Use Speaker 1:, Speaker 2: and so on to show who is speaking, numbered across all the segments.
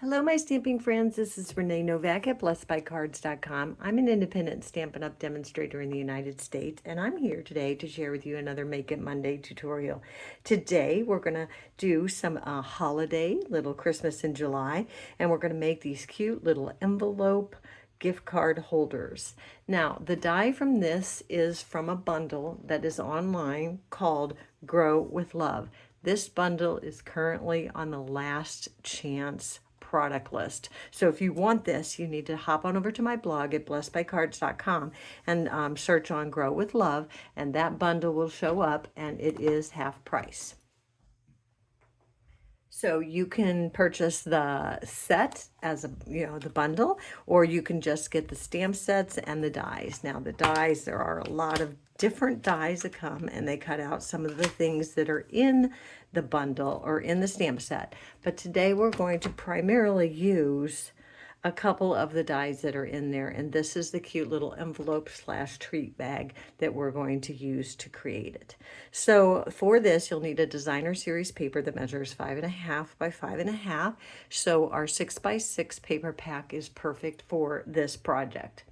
Speaker 1: Hello, my stamping friends. This is Renee Novak at blessedbycards.com. I'm an independent Stampin' Up! Demonstrator in the United States, and I'm here today to share with you another Make It Monday tutorial. Today, we're going to do some holiday, little Christmas in July, and we're going to make these cute little envelope gift card holders. Now, the die from this is from a bundle that is online called Grow with Love. This bundle is currently on the last chance product list. So if you want this, you need to hop on over to my blog at blessedbycards.com and search on Grow with Love, and that bundle will show up, and it is half price. So you can purchase the set as the bundle, or you can just get the stamp sets and the dies. Now the dies, there are a lot of different dies that come, and they cut out some of the things that are in the bundle or in the stamp set. But today we're going to primarily use a couple of the dies that are in there, and this is the cute little envelope slash treat bag that we're going to use to create it. So for this, you'll need a designer series paper that measures 5.5 by 5.5. So our 6 by 6 paper pack is perfect for this project.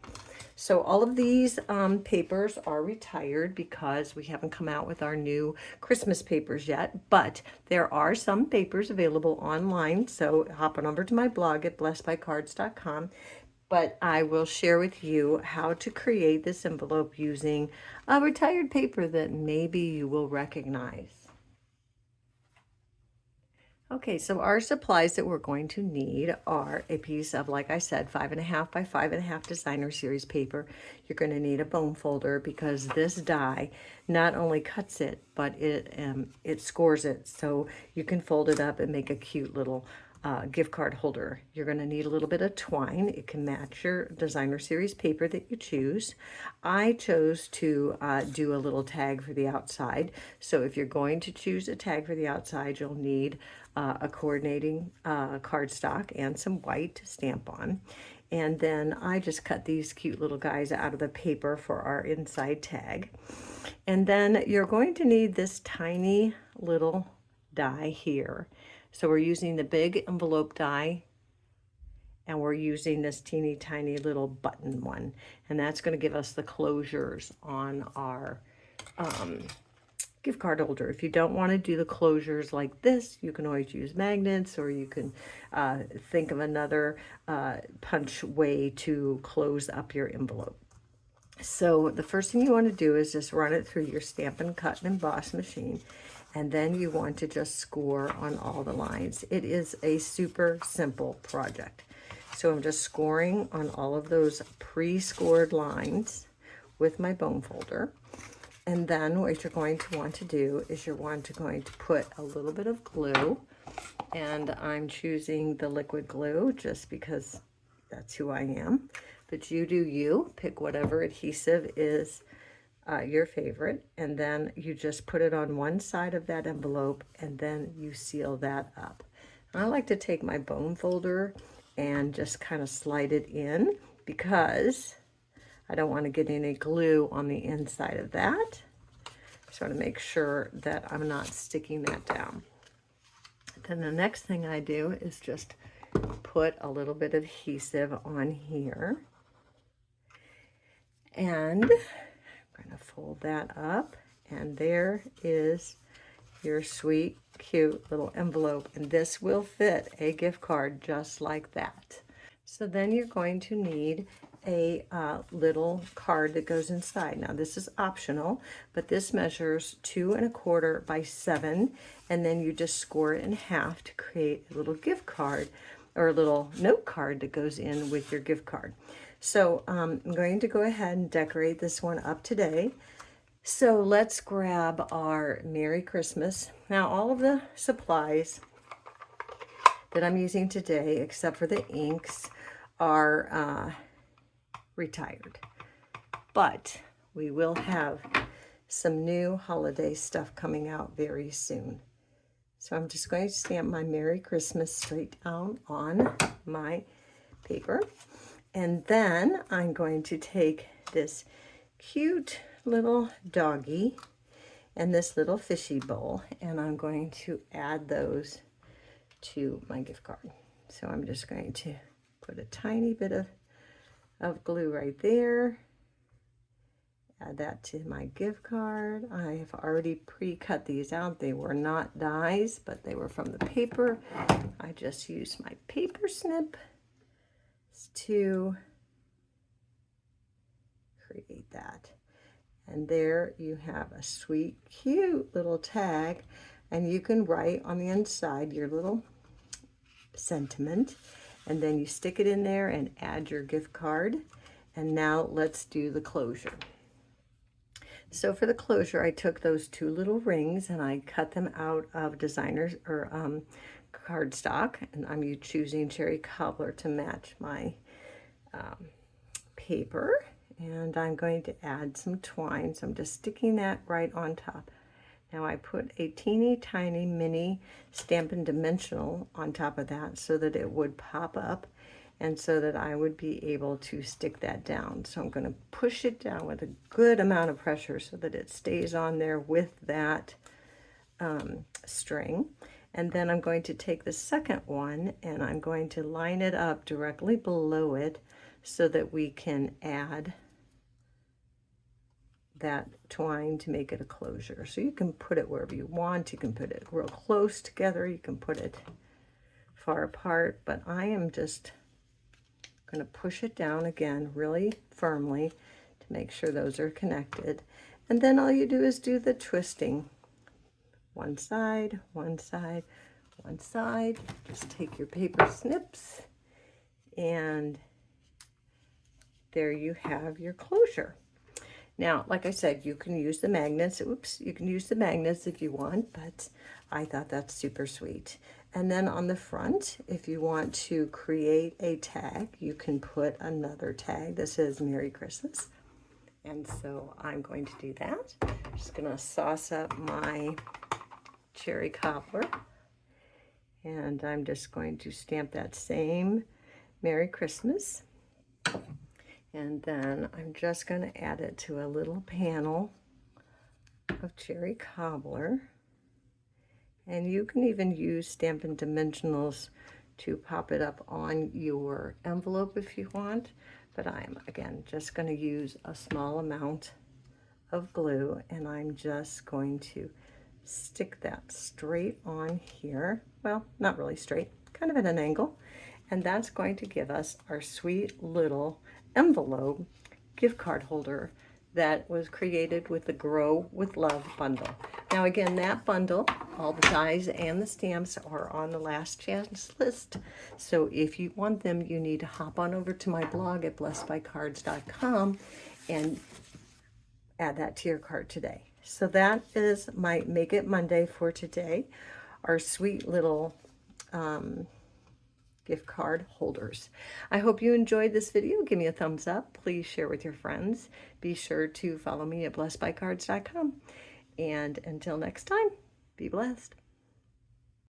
Speaker 1: So all of these papers are retired because we haven't come out with our new Christmas papers yet, but there are some papers available online. So hop on over to my blog at blessedbycards.com. But I will share with you how to create this envelope using a retired paper that maybe you will recognize. Okay, so our supplies that we're going to need are a piece of, like I said, 5.5 by 5.5 designer series paper. You're going to need a bone folder because this die not only cuts it, but it scores it. So you can fold it up and make a cute little gift card holder. You're going to need a little bit of twine. It can match your designer series paper that you choose. I chose to do a little tag for the outside. So if you're going to choose a tag for the outside, you'll need a coordinating cardstock and some white to stamp on. And then I just cut these cute little guys out of the paper for our inside tag. And then you're going to need this tiny little die here. So we're using the big envelope die, and we're using this teeny tiny little button one. And that's going to give us the closures on our gift card holder. If you don't want to do the closures like this, you can always use magnets, or you can think of another punch way to close up your envelope. So the first thing you want to do is just run it through your Stampin' Cut and Emboss machine, and then you want to just score on all the lines. It is a super simple project. So I'm just scoring on all of those pre-scored lines with my bone folder. And then what you're going to want to do is you're going to put a little bit of glue, and I'm choosing the liquid glue just because that's who I am. But you do you. Pick whatever adhesive is your favorite, and then you just put it on one side of that envelope, and then you seal that up. And I like to take my bone folder and just kind of slide it in because I don't want to get any glue on the inside of that. So I want to make sure that I'm not sticking that down. Then the next thing I do is just put a little bit of adhesive on here. And I'm going to fold that up, and there is your sweet, cute little envelope, and this will fit a gift card just like that. So then you're going to need a little card that goes inside. Now this is optional, but this measures 2.25 by 7, and then you just score it in half to create a little gift card or a little note card that goes in with your gift card. So I'm going to go ahead and decorate this one up today. So let's grab our Merry Christmas. Now all of the supplies that I'm using today, except for the inks, are retired. But we will have some new holiday stuff coming out very soon. So I'm just going to stamp my Merry Christmas straight down on my paper. And then I'm going to take this cute little doggy and this little fishy bowl, and I'm going to add those to my gift card. So I'm just going to put a tiny bit of glue right there. Add that to my gift card. I have already pre-cut these out. They were not dies, but they were from the paper. I just used my paper snip to create that. And there you have a sweet, cute little tag. And you can write on the inside your little sentiment. And then you stick it in there and add your gift card. And now let's do the closure. So for the closure, I took those two little rings and I cut them out of designers or cardstock, and I'm choosing cherry cobbler to match my paper. And I'm going to add some twine, so I'm just sticking that right on top. Now I put a teeny tiny mini Stampin' Dimensional on top of that so that it would pop up and so that I would be able to stick that down. So I'm going to push it down with a good amount of pressure so that it stays on there with that string. And then I'm going to take the second one and I'm going to line it up directly below it so that we can add that twine to make it a closure. So you can put it wherever you want. You can put it real close together. You can put it far apart, but I am just going to push it down again really firmly to make sure those are connected. And then all you do is do the twisting. One side, one side, one side. Just take your paper snips and there you have your closure. Now, like I said, you can use the magnets. Oops, you can use the magnets if you want, but I thought that's super sweet. And then on the front, if you want to create a tag, you can put another tag that says Merry Christmas. And so I'm going to do that. I'm just going to sauce up my cherry cobbler. And I'm just going to stamp that same Merry Christmas. And then I'm just going to add it to a little panel of cherry cobbler. And you can even use Stampin' Dimensionals to pop it up on your envelope if you want. But I'm, again, just going to use a small amount of glue. And I'm just going to stick that straight on here. Well, not really straight, kind of at an angle. And that's going to give us our sweet little envelope gift card holder that was created with the Grow with Love bundle. Now again, that bundle, all the dies and the stamps are on the last chance list. So if you want them, you need to hop on over to my blog at blessedbycards.com and add that to your cart today. So that is my Make It Monday for today. Our sweet little gift card holders. I hope you enjoyed this video. Give me a thumbs up. Please share with your friends. Be sure to follow me at blessedbycards.com. And until next time, be blessed.